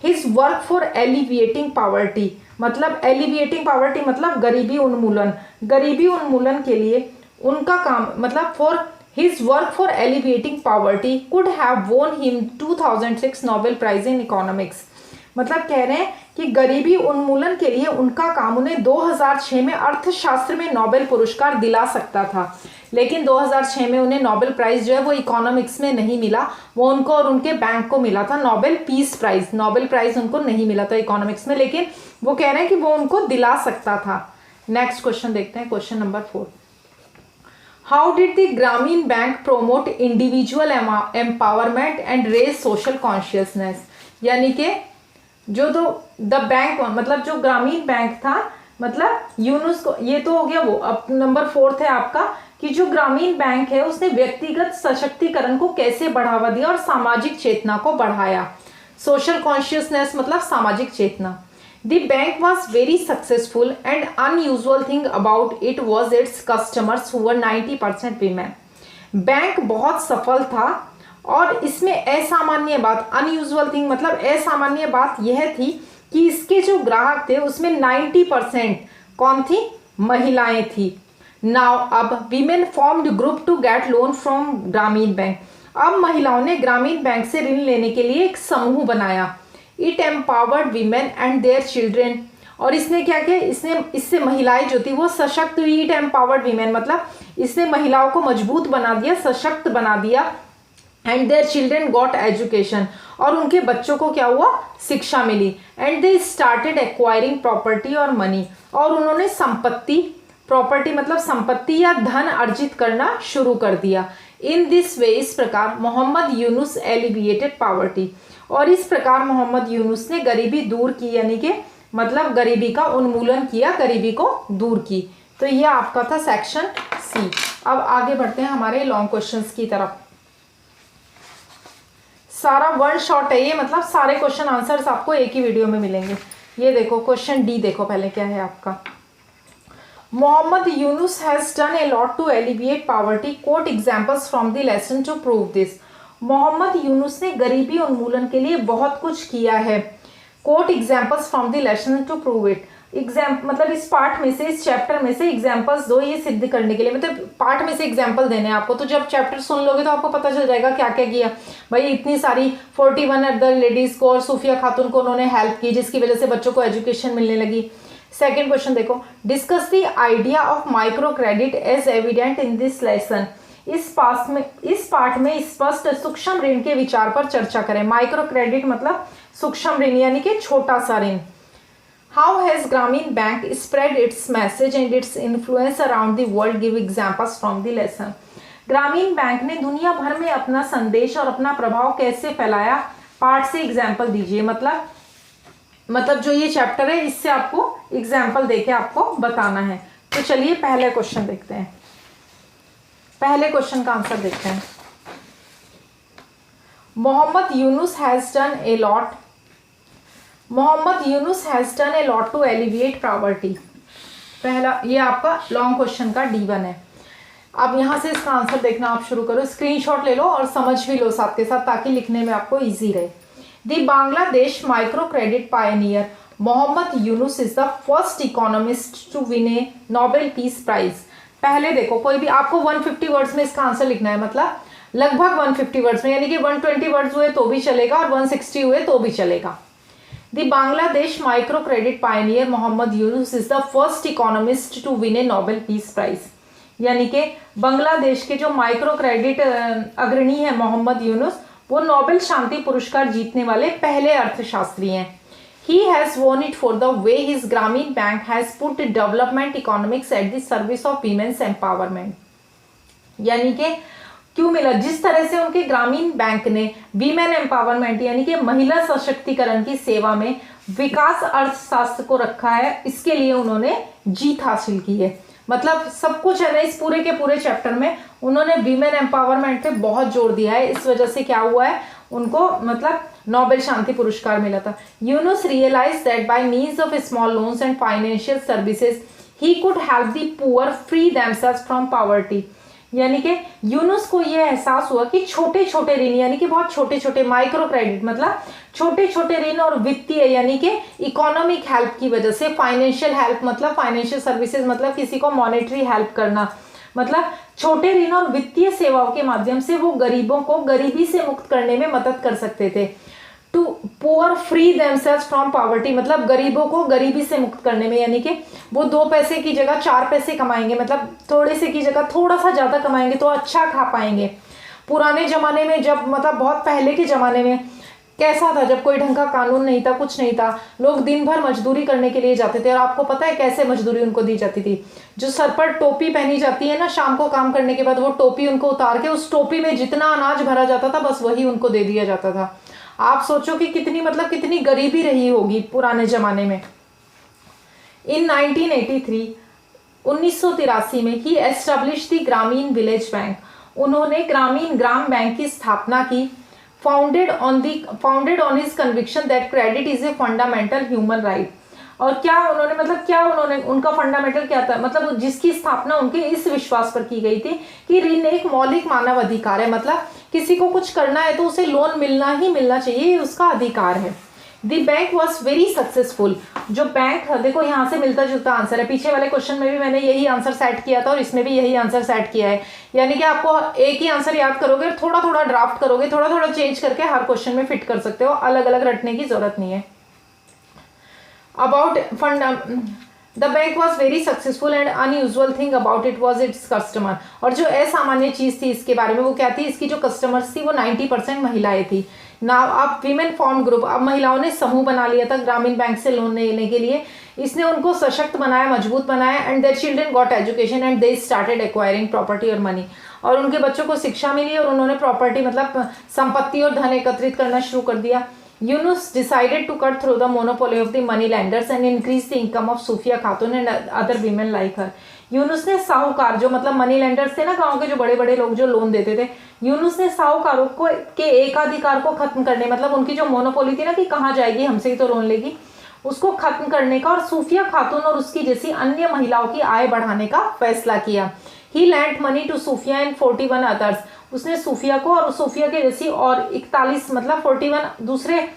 His work for alleviating poverty, मतलब एलिविएटिंग पॉवर्टी मतलब गरीबी उन्मूलन, गरीबी उन्मूलन के लिए उनका काम, मतलब for his work for alleviating poverty could have won him 2006 Nobel prize in economics. मतलब कह रहे हैं कि गरीबी उन्मूलन के लिए उनका काम उन्हें 2006 में अर्थशास्त्र में नोबेल पुरस्कार दिला सकता था, लेकिन 2006 में उन्हें नोबेल प्राइज जो है वो इकोनॉमिक्स में नहीं मिला, वो उनको और उनके बैंक को मिला था Nobel peace prize. Nobel prize उनको नहीं मिला था इकोनॉमिक्स में, लेकिन वो कह रहे हैं कि वो उनको दिला सकता था। नेक्स्ट क्वेश्चन देखते हैं, question number 4। How did the Grameen bank promote individual empowerment and raise social consciousness, यानी कि जो द बैंक मतलब जो ग्रामीण बैंक था, मतलब यूनुस को, ये तो हो गया वो। अब नंबर 4 है आपका कि जो ग्रामीण बैंक है उसने व्यक्तिगत सशक्तिकरण को कैसे बढ़ावा दिया और सामाजिक चेतना को बढ़ाया। सोशल कॉन्शियसनेस मतलब सामाजिक चेतना। The bank was very successful and unusual thing about it was its customers who were 90% women। Bank बहुत सफल था और इसमें असामान्य बात, अनयूजुअल थिंग मतलब असामान्य बात यह थी कि इसके जो ग्राहक थे उसमें 90% कौन थी, महिलाएं थी। नाउ अब women formed group to get loan from Grameen Bank, अब महिलाओं ने ग्रामीण बैंक से ऋण लेने के लिए एक समूह बनाया। It empowered women and their children, और इसने क्या किया, इससे महिलाएं जो थी वो सशक्त हुई। इट एम्पावर्ड वीमेन मतलब इसने महिलाओं को मजबूत बना दिया, सशक्त बना दिया। And their children got education, और उनके बच्चों को क्या हुआ, शिक्षा मिली। And they started acquiring property और मनी, और उन्होंने संपत्ति, प्रॉपर्टी मतलब संपत्ति या धन अर्जित करना शुरू कर दिया। इन दिस वे, इस प्रकार मोहम्मद यूनुस एलिविएटेड पॉवर्टी, और इस प्रकार मोहम्मद यूनुस ने गरीबी दूर की, यानी कि मतलब गरीबी का उन्मूलन किया, गरीबी को दूर की। तो ये आपका था सेक्शन सी। अब आगे बढ़ते हैं हमारे लॉन्ग क्वेश्चंस की तरफ। सारा वन शॉट है ये, मतलब सारे क्वेश्चन आंसर्स आपको एक ही वीडियो में मिलेंगे। ये देखो क्वेश्चन डी, देखो पहले क्या है आपका। Mohammad Yunus has done a lot to alleviate poverty, quote examples from the lesson to prove this. Mohammad Yunus ने गरीबी उन्मूलन के लिए बहुत कुछ किया है। Quote examples from the lesson to prove it. मतलब इस पार्ट में से, इस चैप्टर में से एग्जाम्पल्स दो ये सिद्ध करने के लिए, मतलब पार्ट में से एग्जाम्पल देने हैं आपको। तो जब चैप्टर सुन लोगे तो आपको पता चल जाएगा क्या क्या किया। भाई इतनी सारी 41 अदर लेडीज को और सूफिया खातून को उन्होंने हेल्प की, जिसकी वजह से बच्चों को एजुकेशन मिलने लगी। सेकेंड क्वेश्चन देखो, discuss the idea of micro credit as evident in this lesson. इस पार्ट में स्पष्ट सूक्ष्म ऋण के विचार पर चर्चा करें। माइक्रो क्रेडिट मतलब सूक्ष्म ऋण यानी कि छोटा सा ऋण। हाउ हैज ग्रामीण bank spread it's message and its influence around the world, give examples from the lesson. ग्रामीण बैंक ने दुनिया भर में अपना संदेश और अपना प्रभाव कैसे फैलाया, पार्ट से एग्जाम्पल दीजिए। मतलब जो ये चैप्टर है इससे आपको एग्जाम्पल देके आपको बताना है। तो चलिए पहले क्वेश्चन देखते हैं। पहले क्वेश्चन का आंसर देखते हैं। Mohammad Yunus has done a lot. Mohammad Yunus has done a lot to alleviate poverty. पहला ये आपका लॉन्ग क्वेश्चन का D1 है। अब यहाँ से इसका आंसर देखना आप शुरू करो, स्क्रीनशॉट ले लो और समझ भी लो साथ के साथ, ताकि लिखने में आपको इजी रहे। The Bangladesh micro credit pioneer Mohammad Yunus is the first economist to win a Nobel peace prize. पहले देखो, कोई भी आपको 150 वर्ड्स में इसका आंसर लिखना है, मतलब लगभग 150 वर्ड्स में, यानी कि 120 वर्ड्स हुए तो भी चलेगा और 160 हुए तो भी चलेगा। The Bangladesh micro credit pioneer Mohammad Yunus is the first economist to win a Nobel peace prize. यानी कि बांग्लादेश के जो माइक्रो क्रेडिट अग्रणी है मोहम्मद यूनुस, वो नोबेल शांति पुरस्कार जीतने वाले पहले अर्थशास्त्री हैं। He has won it for the way his Grameen Bank has put development economics at the service of women's empowerment। यानी कि क्यों मिला, जिस तरह से उनके ग्रामीण बैंक ने वीमेन एम्पावरमेंट यानी कि महिला सशक्तिकरण की सेवा में विकास अर्थशास्त्र को रखा है, इसके लिए उन्होंने जीत हासिल की है। मतलब सब कुछ है ना, इस पूरे के पूरे चैप्टर में उन्होंने वीमेन एम्पावरमेंट पे बहुत जोर दिया है। इस वजह से क्या हुआ है, उनको मतलब नोबेल शांति पुरस्कार मिला था। Yunus realise that by means of small loans and financial services he could help the poor free themselves from poverty. यानी कि यूनुस को यह एहसास हुआ कि छोटे छोटे ऋण यानी कि बहुत छोटे छोटे माइक्रो क्रेडिट मतलब छोटे छोटे ऋण और वित्तीय यानी कि इकोनॉमिक हेल्प की वजह से, फाइनेंशियल हेल्प मतलब फाइनेंशियल सर्विसेज मतलब किसी को मॉनेटरी हेल्प करना, मतलब छोटे ऋण और वित्तीय सेवाओं के माध्यम से वो गरीबों को गरीबी से मुक्त करने में मदद कर सकते थे। To poor free themselves from poverty मतलब गरीबों को गरीबी से मुक्त करने में, यानी कि वो 2 पैसे की जगह 4 पैसे कमाएंगे, मतलब थोड़े से की जगह थोड़ा सा ज़्यादा कमाएंगे तो अच्छा खा पाएंगे। पुराने ज़माने में जब मतलब बहुत पहले के ज़माने में कैसा था, जब कोई ढंग का कानून नहीं था, कुछ नहीं था, लोग दिन भर मजदूरी करने के लिए जाते थे। और आपको पता है कैसे मजदूरी उनको दी जाती थी, जो सर पर टोपी पहनी जाती है ना, शाम को काम करने के बाद वो टोपी उनको उतार के उस टोपी में जितना अनाज भरा जाता था बस वही उनको दे दिया जाता था। आप सोचो कि कितनी गरीबी रही होगी पुराने जमाने में। इन 1983 में ही एस्टेब्लिश द ग्रामीण विलेज बैंक। उन्होंने ग्रामीण ग्राम बैंक की स्थापना की। Founded on his conviction that credit is a fundamental human right. और क्या उन्होंने उनका फंडामेंटल क्या था, मतलब जिसकी स्थापना उनके इस विश्वास पर की गई थी कि ऋण एक मौलिक मानव अधिकार है, मतलब किसी को कुछ करना है तो उसे लोन मिलना ही मिलना चाहिए, ये उसका अधिकार है। The bank was very successful. जो बैंक था, देखो यहाँ से मिलता जुलता आंसर है, पीछे वाले क्वेश्चन में भी मैंने यही आंसर सेट किया था और इसमें भी यही आंसर सेट किया है। यानी कि आपको एक ही आंसर याद करोगे, थोड़ा थोड़ा ड्राफ्ट करोगे, थोड़ा थोड़ा चेंज करके हर क्वेश्चन में फिट कर सकते हो, अलग अलग रटने की जरूरत नहीं है। The bank was very successful and unusual thing about it was its customer। और जो असामान्य चीज थी इसके बारे में वो क्या थी, इसकी जो कस्टमर्स थी वो 90% महिलाएं थी। नाउ अब वीमेन फॉर्म ग्रुप, अब महिलाओं ने समूह बना लिया था ग्रामीण बैंक से लोन लेने के लिए। इसने उनको सशक्त बनाया, मजबूत बनाया। And their children got education and they started acquiring property और मनी। और उनके बच्चों को शिक्षा मिली और उन्होंने प्रॉपर्टी मतलब संपत्ति और धन एकत्रित करना शुरू कर दिया। Yunus decided to cut through the monopoly of the money lenders and increase the income of Sufia Khatun and other women like her। Yunus ने साहूकार, जो मतलब मनी लेंडर्स थे ना, गांव के जो बड़े बड़े लोग जो लोन देते थे, यूनुस ने साहूकारों को के एकाधिकार को खत्म करने, मतलब उनकी जो मोनोपोली थी ना कि कहाँ जाएगी, हमसे ही तो लोन लेगी, उसको खत्म करने का और सूफिया खातून और उसकी जैसी अन्य महिलाओं की आय बढ़ाने का फैसला किया। He lend money to Sufiya and 41 others, उसने सूफिया को और सूफिया के जैसी और 41 मतलब 41 दूसरे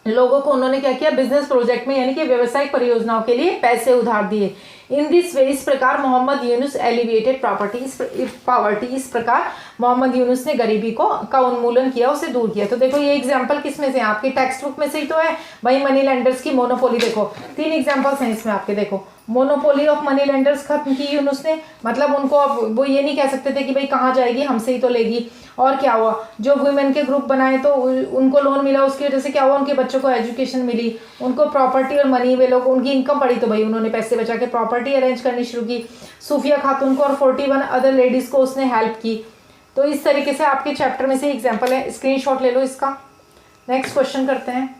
लोगों को उन्होंने क्या किया, बिजनेस प्रोजेक्ट में यानी कि व्यवसायिक परियोजनाओं के लिए पैसे उधार दिए। इन दिस वे, इस प्रकार मोहम्मद यूनुस एलिविएटेड पॉवर्टी, इस प्रकार मोहम्मद यूनुस ने गरीबी का उन्मूलन किया, उसे दूर किया। तो देखो ये एग्जांपल किसमें से, आपकी टेक्स्ट बुक में से ही तो है भाई, मनी लेंडर्स की मोनोपोली। देखो 3 एग्जांपल्स हैं इसमें आपके, देखो मोनोपोली ऑफ मनी लेंडर्स खत्म की यूनुस ने, मतलब उनको अब वो ये नहीं कह सकते थे कि भाई कहाँ जाएगी, हमसे ही तो लेगी। और क्या हुआ, जो वुमेन के ग्रुप बनाए तो उनको लोन मिला, उसकी वजह से क्या हुआ, उनके बच्चों को एजुकेशन मिली, उनको प्रॉपर्टी और मनी, वे लोग उनकी इनकम बढ़ी तो भाई उन्होंने पैसे बचा के प्रॉपर्टी अरेंज करनी शुरू की। सूफिया खातून को और 41 अदर लेडीज को उसने हेल्प की। तो इस तरीके से आपके चैप्टर में से एग्जाम्पल है, स्क्रीनशॉट ले लो इसका। नेक्स्ट क्वेश्चन करते हैं,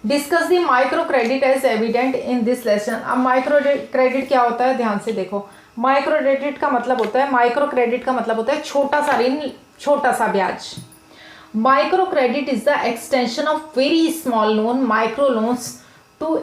discuss the micro credit as evident in this lesson. अब माइक्रो क्रेडिट क्या होता है, ध्यान से देखो। माइक्रो क्रेडिट का मतलब होता है, माइक्रो क्रेडिट का मतलब होता है छोटा सा ऋण, छोटा सा ब्याज। Micro credit is the extension of very small loan, micro loans to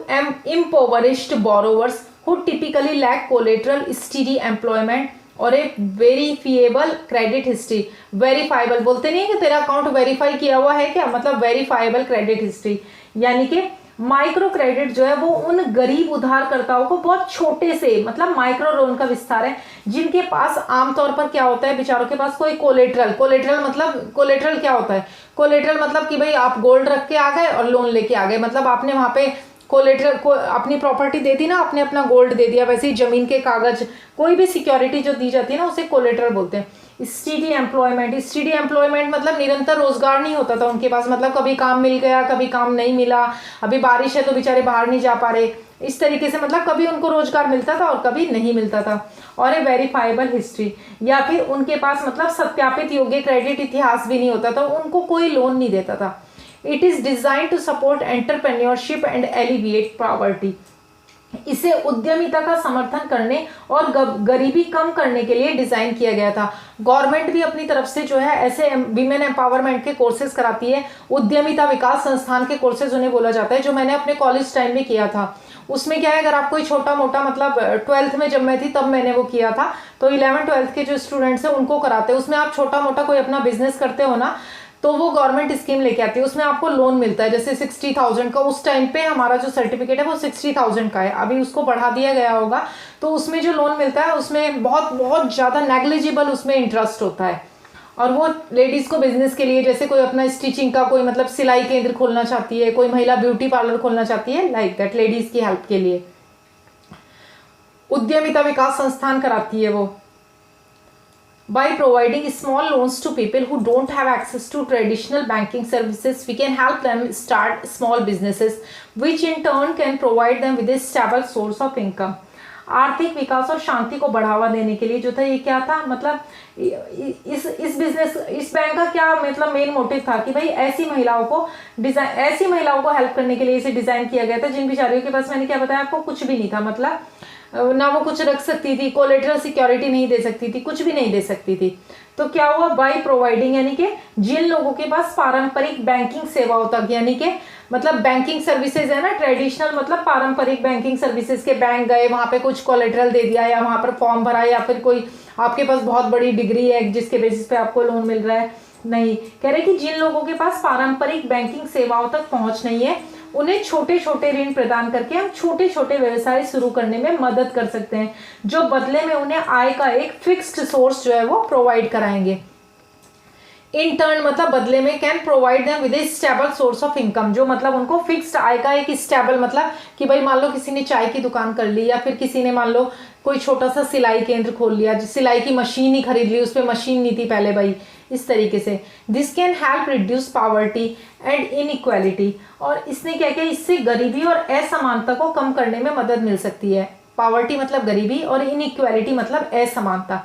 impoverished borrowers who typically lack collateral, steady employment और एक वेरीफिएबल क्रेडिट हिस्ट्री। वेरीफाइबल बोलते नहीं है कि तेरा अकाउंट वेरीफाई किया हुआ है क्या, मतलब वेरीफाइबल क्रेडिट हिस्ट्री। यानी कि माइक्रो क्रेडिट जो है वो उन गरीब उधारकर्ताओं को बहुत छोटे से, मतलब माइक्रो लोन का विस्तार है, जिनके पास आमतौर पर क्या होता है, बेचारों के पास कोई कोलेट्रल, मतलब कोलेट्रल क्या होता है, कोलेट्रल मतलब कि भाई आप गोल्ड रख के आ गए और लोन लेके आ गए, मतलब आपने वहां पे कोलेट्रल को अपनी प्रॉपर्टी दे दी ना, आपने अपना गोल्ड दे दिया, वैसे ही जमीन के कागज, कोई भी सिक्योरिटी जो दी जाती है ना उसे कोलेट्रल बोलते हैं। स्टीडी एम्प्लॉयमेंट मतलब निरंतर रोजगार नहीं होता था उनके पास, मतलब कभी काम मिल गया कभी काम नहीं मिला, अभी बारिश है तो बेचारे बाहर नहीं जा पा रहे, इस तरीके से मतलब कभी उनको रोजगार मिलता था और कभी नहीं मिलता था। और ए वेरीफाइबल हिस्ट्री, या फिर उनके पास मतलब सत्यापित योग्य क्रेडिट इतिहास भी नहीं होता था, उनको कोई लोन नहीं देता था। It is design to support entrepreneurship and alleviate poverty, इसे उद्यमिता का समर्थन करने और गरीबी कम करने के लिए डिजाइन किया गया था। गवर्नमेंट भी अपनी तरफ से जो है ऐसे विमेन एम्पावरमेंट के कोर्सेज कराती है, उद्यमिता विकास संस्थान के कोर्सेज उन्हें बोला जाता है, जो मैंने अपने कॉलेज टाइम में किया था। उसमें क्या है, अगर आप कोई छोटा मोटा मतलब 12th में जब मैं थी तब मैंने वो किया था, तो 11th-12th के जो स्टूडेंट्स हैं उनको कराते हैं। उसमें आप छोटा मोटा कोई अपना बिजनेस करते हो ना, तो वो गवर्नमेंट स्कीम लेके आती है, उसमें आपको लोन मिलता है, जैसे 60,000 का। उस टाइम पे हमारा जो सर्टिफिकेट है वो 60,000 का है, अभी उसको बढ़ा दिया गया होगा। तो उसमें जो लोन मिलता है उसमें बहुत बहुत ज़्यादा नेग्लिजिबल उसमें इंटरेस्ट होता है, और वो लेडीज़ को बिजनेस के लिए, जैसे कोई अपना स्टिचिंग का कोई मतलब सिलाई केंद्र खोलना चाहती है, कोई महिला ब्यूटी पार्लर खोलना चाहती है, लाइक दैट, लेडीज़ की हेल्प के लिए उद्यमिता विकास संस्थान कराती है वो। By providing small loans to people who don't have access to traditional banking services, we can help them start small businesses, which in turn can provide them with a stable source of income. आर्थिक विकास और शांति को बढ़ावा देने के लिए जो था ये क्या था, मतलब इस बिजनेस, इस बैंक का क्या मतलब मेन मोटिव था कि भाई ऐसी महिलाओं को हेल्प करने के लिए इसे डिजाइन किया गया था, जिन बेचारियों के पास, मैंने क्या बताया आपको, कुछ भी नहीं था, मतलब ना वो कुछ रख सकती थी, कोलेटरल सिक्योरिटी नहीं दे सकती थी, कुछ भी नहीं दे सकती थी। तो क्या हुआ, बाय प्रोवाइडिंग, यानी कि जिन लोगों के पास पारंपरिक बैंकिंग सेवाओं तक, यानी कि मतलब बैंकिंग सर्विसेज है ना, ट्रेडिशनल मतलब पारंपरिक बैंकिंग सर्विसेज के, बैंक गए वहां पे कुछ कोलेटरल दे दिया, या वहां पर फॉर्म भरा, या फिर कोई आपके पास बहुत बड़ी डिग्री है जिसके बेसिस पे आपको लोन मिल रहा है, नहीं, कह रहे कि जिन लोगों के पास पारंपरिक बैंकिंग सेवाओं तक पहुंच नहीं है, उन्हें छोटे छोटे ऋण प्रदान करके हम छोटे छोटे व्यवसाय शुरू करने में मदद कर सकते हैं, जो बदले में उन्हें आय का एक फिक्स्ड सोर्स जो है वो प्रोवाइड कराएंगे। इन टर्न मतलब बदले में, can provide them with A stable source of income, जो मतलब उनको फिक्स्ड आय का एक स्टेबल, मतलब कि भाई मान लो किसी ने चाय की दुकान कर ली, या फिर किसी ने मान लो कोई छोटा सा सिलाई केंद्र खोल लिया, सिलाई की मशीन ही खरीद ली, उस पर मशीन नहीं थी पहले भाई, इस तरीके से। This can help reduce poverty and inequality, और इसने क्या किया, इससे गरीबी और असमानता को कम करने में मदद मिल सकती है। पॉवर्टी मतलब गरीबी और इनइक्वालिटी मतलब असमानता।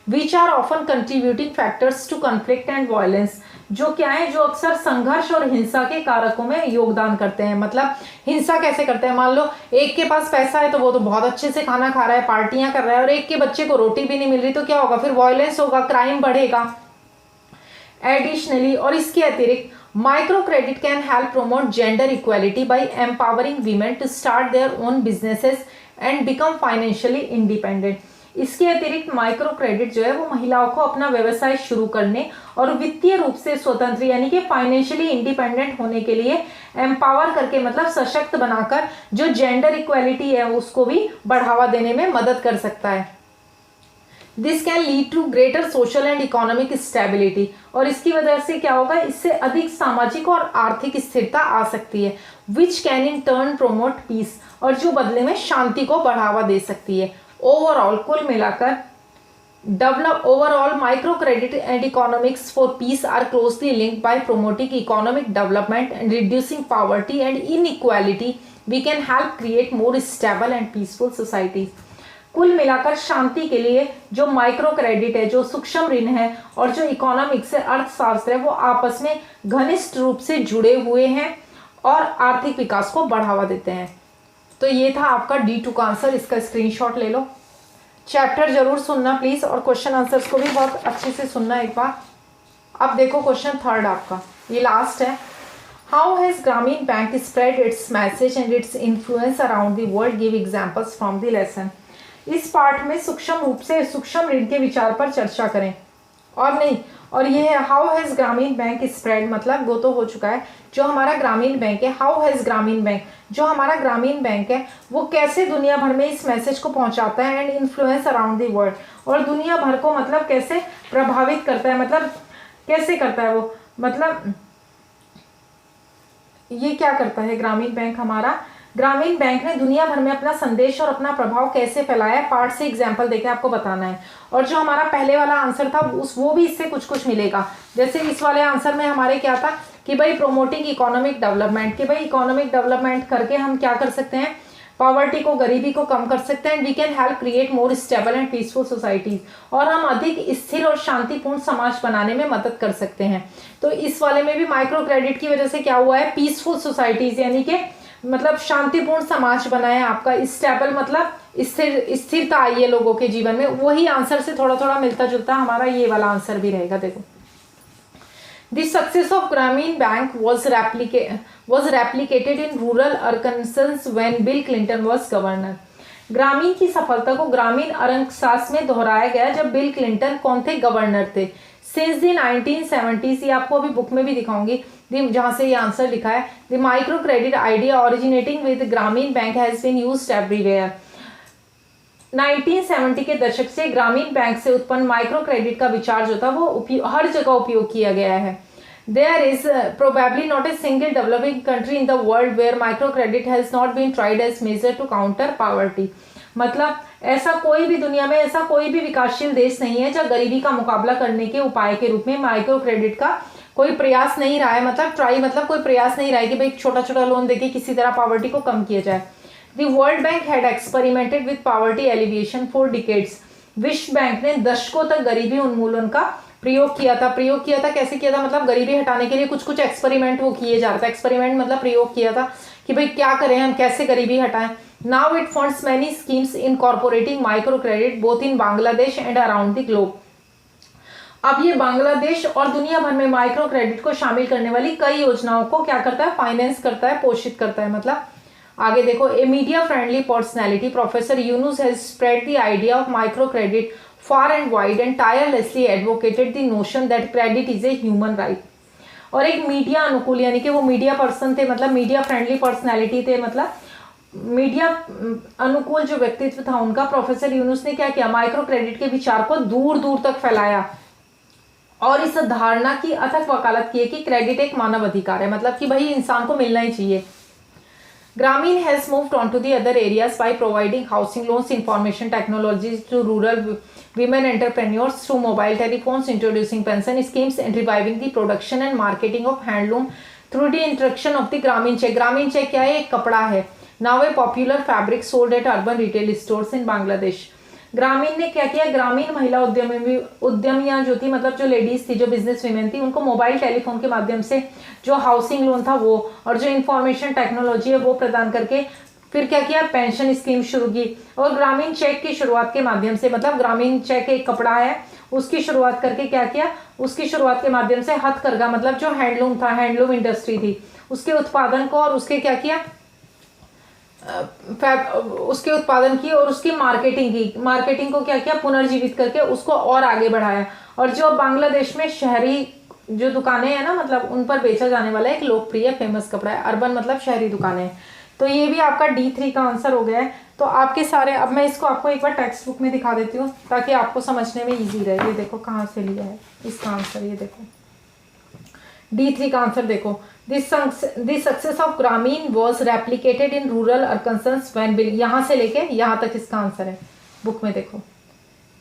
Which are often contributing factors to conflict and violence, जो क्या है, जो अक्सर संघर्ष और हिंसा के कारकों में योगदान करते हैं। मतलब हिंसा कैसे करते हैं, मान लो एक के पास पैसा है तो वो तो बहुत अच्छे से खाना खा रहा है, पार्टियां कर रहा है, और एक के बच्चे को रोटी भी नहीं मिल रही, तो क्या होगा, फिर वायलेंस होगा, क्राइम बढ़ेगा। एडिशनली, और इसके अतिरिक्त micro credit can help promote gender equality by empowering women to start their own businesses and become financially independent. इसके अतिरिक्त माइक्रो क्रेडिट जो है वो महिलाओं को अपना व्यवसाय शुरू करने और वित्तीय रूप से स्वतंत्र यानी कि फाइनेंशियली इंडिपेंडेंट होने के लिए एम्पावर करके मतलब सशक्त बनाकर जो जेंडर इक्वालिटी है उसको भी बढ़ावा देने में मदद कर सकता है। This can lead to greater social and economic stability, और इसकी वजह से क्या होगा, इससे अधिक सामाजिक और आर्थिक स्थिरता आ सकती है, which can in turn promote peace, और जो बदले में शांति को बढ़ावा दे सकती है। ओवरऑल कुल मिलाकर overall micro credit and economics for peace are closely linked. By promoting economic development and reducing poverty and inequality, we can help create more stable and peaceful societies. कुल मिलाकर शांति के लिए जो माइक्रो क्रेडिट है, जो सूक्ष्म ऋण है और जो इकोनॉमिक्स है, अर्थशास्त्र है, वो आपस में घनिष्ठ रूप से जुड़े हुए हैं और आर्थिक विकास को बढ़ावा देते हैं। तो ये था आपका D2 का आंसर, इसका स्क्रीनशॉट ले लो। चैप्टर जरूर सुनना प्लीज, और क्वेश्चन आंसर्स को भी बहुत अच्छे से सुनना एक बार। अब देखो क्वेश्चन थर्ड आपका, ये लास्ट है। हाउ हैज ग्रामीण bank spread it's message and its influence around the world, give examples from the lesson. इस पार्ट में सूक्ष्म रूप से सूक्ष्म ऋण के विचार पर चर्चा करें, और ये है हाउ हैज ग्रामीण बैंक स्प्रेड, मतलब वो तो हो चुका है। जो हमारा ग्रामीण बैंक है, हाउ हैज ग्रामीण बैंक, जो हमारा ग्रामीण बैंक है वो कैसे दुनिया भर में इस मैसेज को पहुंचाता है, and influence around the world, और दुनिया भर को मतलब कैसे प्रभावित करता है, मतलब कैसे करता है वो, मतलब ये क्या करता है ग्रामीण बैंक हमारा। ग्रामीण बैंक ने दुनिया भर में अपना संदेश और अपना प्रभाव कैसे फैलाया है, पार्ट से एग्जाम्पल देके आपको बताना है। और जो हमारा पहले वाला आंसर था वो भी इससे कुछ कुछ मिलेगा। जैसे इस वाले आंसर में हमारे क्या था कि भाई प्रोमोटिंग इकोनॉमिक डेवलपमेंट, कि भाई इकोनॉमिक डेवलपमेंट करके हम क्या कर सकते हैं, पॉवर्टी को, गरीबी को कम कर सकते हैं, and we can help create more stable and peaceful societies, और हम अधिक स्थिर और शांतिपूर्ण समाज बनाने में मदद कर सकते हैं। तो इस वाले में भी माइक्रो क्रेडिट की वजह से क्या हुआ है, पीसफुल सोसाइटीज यानी कि मतलब शांतिपूर्ण समाज बनाए आपका, स्टेबल मतलब स्थिरता आई है लोगों के जीवन में। वही आंसर से थोड़ा थोड़ा मिलता जुलता हमारा ये वाला आंसर भी रहेगा। देखो, द सक्सेस ऑफ ग्रामीण bank was replicated in rural Arkansas when Bill Clinton was governor. ग्रामीण की सफलता को ग्रामीण अरकानसास में दोहराया गया जब बिल क्लिंटन कौन थे, गवर्नर थे। सिंस द 1970s, ये आपको अभी बुक में भी दिखाऊंगी जहां से ये आंसर लिखा है, the micro credit idea originating with Grameen bank has been used everywhere. 1970 के दशक से ग्रामीण बैंक से उत्पन्न माइक्रो क्रेडिट का विचार जो था वो हर जगह उपयोग किया गया है। There is probably not a single developing country in the world where microcredit has not been tried as measure to counter poverty. मतलब ऐसा कोई भी दुनिया में ऐसा कोई भी विकासशील देश नहीं है जहाँ गरीबी का मुकाबला करने के उपाय के रूप में माइक्रो क्रेडिट का कोई प्रयास नहीं रहा है। मतलब ट्राई मतलब कोई प्रयास नहीं रहा है कि भाई छोटा छोटा लोन देके किसी तरह पॉवर्टी को कम किया जाए। The World Bank had experimented with poverty alleviation for decades. विश्व बैंक ने दशकों तक गरीबी उन्मूलन का प्रयोग किया था। कैसे किया था, मतलब गरीबी हटाने के लिए कुछ कुछ एक्सपेरिमेंट वो किए जा रहा था। एक्सपेरिमेंट मतलब प्रयोग किया था कि भाई क्या करें हम, कैसे गरीबी हटाएं। Now it funds many schemes incorporating micro credit both in Bangladesh and around the globe. अब ये बांग्लादेश और दुनिया भर में माइक्रो क्रेडिट को शामिल करने वाली कई योजनाओं को क्या करता है, फाइनेंस करता है, पोषित करता है। मतलब आगे देखो, a media friendly personality professor Yunus has spread the idea of micro credit far and wide and tirelessly advocated the notion that credit is a human right. और एक मीडिया अनुकूल यानी कि वो मीडिया पर्सन थे, मतलब मीडिया फ्रेंडली पर्सनैलिटी थे, मतलब मीडिया अनुकूल जो व्यक्तित्व था उनका। प्रोफेसर यूनुस ने क्या किया, माइक्रो क्रेडिट के विचार को दूर दूर तक फैलाया और इस धारणा की अथक वकालत की कि क्रेडिट एक मानव अधिकार है, मतलब कि भाई इंसान को मिलना ही चाहिए। Grameen has moved on to the other areas by providing housing loans, information technologies to rural women entrepreneurs through mobile telephones, introducing pension schemes and reviving the production and marketing of handloom through the introduction of the Grameen check. Grameen check क्या है, एक कपड़ा है। Now a popular fabric sold at urban retail stores in Bangladesh. ग्रामीण ने क्या किया, ग्रामीण महिला उद्यमियां जो थी, मतलब जो लेडीज थी, जो बिजनेस वीमेन थी, उनको मोबाइल टेलीफोन के माध्यम से जो हाउसिंग लोन था वो और जो इंफॉर्मेशन टेक्नोलॉजी है वो प्रदान करके फिर क्या किया, पेंशन स्कीम शुरू की। और ग्रामीण चेक की शुरुआत के माध्यम से, मतलब ग्रामीण चेक एक कपड़ा है उसकी शुरुआत करके क्या किया, उसकी शुरुआत के माध्यम से हथकरघा मतलब जो हैंडलूम था, हैंडलूम इंडस्ट्री थी, उसके उत्पादन को और उसके क्या किया, उसके उत्पादन की और उसकी मार्केटिंग को क्या किया, पुनर्जीवित करके उसको और आगे बढ़ाया। और जो बांग्लादेश में शहरी जो दुकानें हैं ना, मतलब उन पर बेचा जाने वाला एक लोकप्रिय फेमस कपड़ा है। अर्बन मतलब शहरी दुकानें। तो ये भी आपका D3 का आंसर हो गया है। तो आपके सारे, अब मैं इसको आपको एक बार टेक्स्ट बुक में दिखा देती हूँ ताकि आपको समझने में इजी रहे। ये देखो कहाँ से लिया है इसका आंसर, ये देखो D3 का आंसर देखो। This success of Grameen was replicated in rural Arkansas when Bill, यहाँ से लेके यहाँ तक इसका आंसर है बुक में। देखो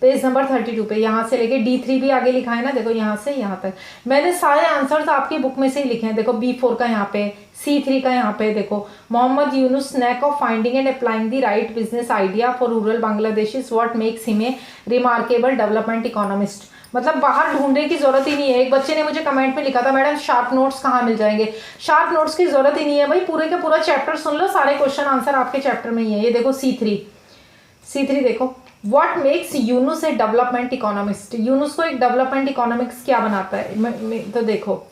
पेज नंबर 32 पे यहाँ से लेके D3 भी आगे लिखा है ना, देखो यहाँ से यहाँ तक। मैंने सारे आंसर्स आपकी बुक में से ही लिखे हैं। देखो B4 का यहाँ पे, C3 का यहाँ पे देखो। Mohammad Yunus knack of finding and applying the right business idea for rural Bangladesh is what makes him a remarkable development economist. मतलब बाहर ढूंढने की जरूरत ही नहीं है। एक बच्चे ने मुझे कमेंट में लिखा था, मैडम शार्प नोट्स कहाँ मिल जाएंगे। शार्प नोट्स की जरूरत ही नहीं है भाई, पूरे का पूरा चैप्टर सुन लो, सारे क्वेश्चन आंसर आपके चैप्टर में ही है। ये देखो C3 देखो, what makes Yunus a development economist. Yunus को एक डेवलपमेंट इकोनॉमिक्स क्या बनाता है, तो देखो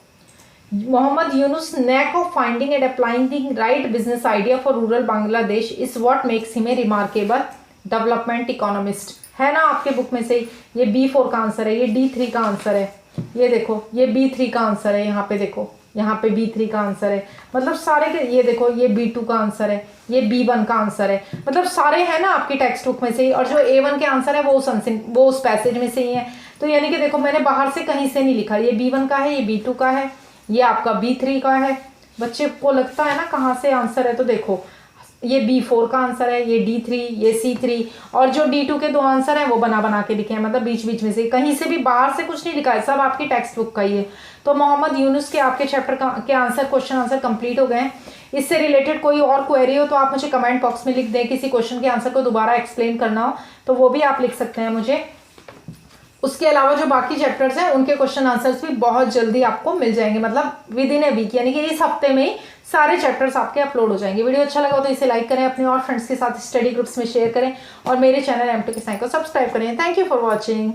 Mohammad Yunus knack of finding and applying the right business idea for rural Bangladesh is what makes him a remarkable development economist. है ना आपके बुक में से। ये B4 का आंसर है, ये D3 का आंसर है। ये देखो ये B3 का आंसर है, यहाँ पे देखो, यहाँ पे B3 का आंसर है। मतलब सारे के, ये देखो ये B2 का आंसर है, ये B1 का आंसर है। मतलब सारे हैं ना आपकी टेक्स्ट बुक में से ही। और जो A1 के आंसर है वो उस पैसेज में से ही है। तो यानी कि देखो मैंने बाहर से कहीं से नहीं लिखा। ये B1 का है, ये B2 का है, ये आपका B3 का है। बच्चे को लगता है ना कहाँ से आंसर है, तो देखो ये B4 का आंसर है, ये D3, ये C3 और जो D2 के 2 आंसर हैं वो बना के लिखे हैं। मतलब बीच बीच में से कहीं से भी बाहर से कुछ नहीं लिखा है, सब आपकी टेक्स्ट बुक का ही है। तो मोहम्मद यूनुस के आपके चैप्टर के आंसर, क्वेश्चन आंसर कंप्लीट हो गए हैं। इससे रिलेटेड कोई और क्वेरी हो तो आप मुझे कमेंट बॉक्स में लिख दें। किसी क्वेश्चन के आंसर को दोबारा एक्सप्लेन करना हो तो वो भी आप लिख सकते हैं मुझे। उसके अलावा जो बाकी चैप्टर्स हैं उनके क्वेश्चन आंसर्स भी बहुत जल्दी आपको मिल जाएंगे, मतलब विद इन ए वीक, यानी कि इस हफ्ते में ही सारे चैप्टर्स आपके अपलोड हो जाएंगे। वीडियो अच्छा लगा तो इसे लाइक करें, अपने और फ्रेंड्स के साथ स्टडी ग्रुप्स में शेयर करें और मेरे चैनल M2K Science को सब्सक्राइब करें। Thank you for watching.